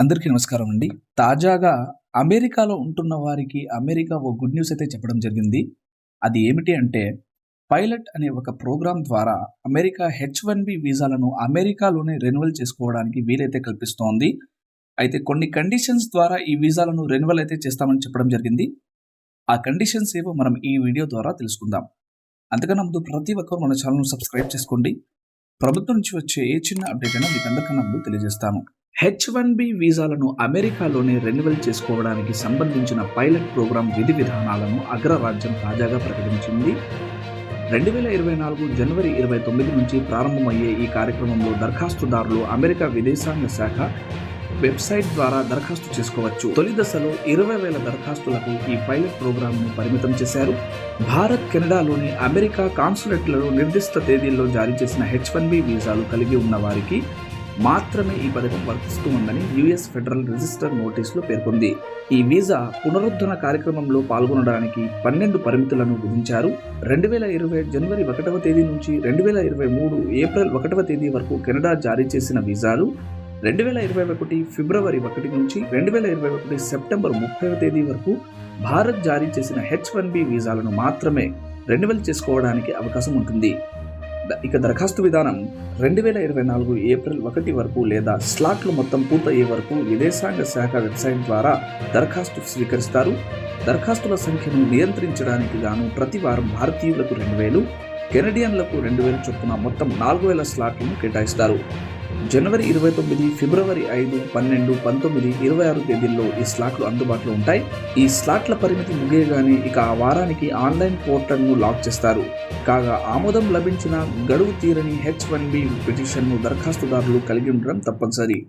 అందరికీ నమస్కారం అండి. తాజాగా అమెరికాలో ఉంటున్న వారికి అమెరికా ఓ గుడ్ న్యూస్ అయితే చెప్పడం జరిగింది. అది ఏమిటి అంటే పైలట్ అనే ఒక ప్రోగ్రామ్ ద్వారా అమెరికా H-1B వీసాలను అమెరికాలోనే రెన్యువల్ చేసుకోవడానికి వీలైతే కల్పిస్తోంది. అయితే కొన్ని కండిషన్స్ ద్వారా ఈ వీసాలను రెన్యువల్ అయితే చేస్తామని చెప్పడం జరిగింది. ఆ కండిషన్స్ ఏవో మనం ఈ వీడియో ద్వారా తెలుసుకుందాం. అంతకన్నా ముందు ప్రతి ఒక్కరు మన ఛానల్‌ను సబ్స్క్రైబ్ చేసుకోండి. ప్రభుత్వం నుంచి వచ్చే ఏ చిన్న అప్డేట్ అయినా మీకు అందరికన్నా ముందు తెలియజేస్తాను. H-1B వీసాలను అమెరికాలోనే రెన్యువల్ చేసుకోవడానికి సంబంధించిన పైలట్ ప్రోగ్రాం విధి విధానాలను అగ్రరాజ్యం తాజాగా ప్రకటించింది. 2024 జనవరి 29 నుంచి ప్రారంభమయ్యే ఈ కార్యక్రమంలో దరఖాస్తుదారులు అమెరికా విదేశాంగ శాఖ వెబ్సైట్ ద్వారా దరఖాస్తు చేసుకోవచ్చు. తొలి దశలో 20,000 దరఖాస్తులకు ఈ పైలట్ ప్రోగ్రాంను పరిమితం చేశారు. భారత్, కెనడాలోని అమెరికా కాన్సులేట్లలో నిర్దిష్ట తేదీల్లో జారీ చేసిన H-1B వీసాలు కలిగి ఉన్న వారికి మాత్రమే ఈ పథకం వర్తిస్తూ ఉందని యుఎస్ ఫెడరల్ రిజిస్టర్ నోటీసులో పేర్కొంది. ఈ వీసా పునరుద్ధరణ కార్యక్రమంలో పాల్గొనడానికి 12 పరిమితులను విధించారు. 2020 జనవరి 1వ తేదీ నుంచి 2023 ఏప్రిల్ 1వ తేదీ వరకు కెనడా జారీ చేసిన వీసాలు, 2021 ఫిబ్రవరి 1 నుంచి 2021 సెప్టెంబర్ 30వ తేదీ వరకు భారత్ జారీ చేసిన H-1B వీసాలను మాత్రమే రెన్యువల్ చేసుకోవడానికి అవకాశం ఉంటుంది. ఇక దరఖాస్తు విధానం 2024 ఏప్రిల్ 1 వరకు లేదా స్లాట్లు మొత్తం పూర్తయ్యే వరకు విదేశాంగ శాఖ వెబ్సైట్ ద్వారా దరఖాస్తు స్వీకరిస్తారు. దరఖాస్తుల సంఖ్యను నియంత్రించడానికి గాను ప్రతి వారం భారతీయులకు 2,000, కెనడియన్లకు 2,000 చొప్పున మొత్తం 4,000 స్లాట్లను కేటాయిస్తారు. జనవరి 29, ఫిబ్రవరి 5, 12, 19, 26 తేదీల్లో ఈ స్లాట్లు అందుబాటులో ఉంటాయి. ఈ స్లాట్ల పరిమితి ముగియగానే ఇక ఆ వారానికి ఆన్లైన్ పోర్టల్ను లాక్ చేస్తారు. కాగా ఆమోదం లభించిన గడువు తీరని H-1B పిటిషన్ను దరఖాస్తుదారులు కలిగి ఉండడం తప్పనిసరి.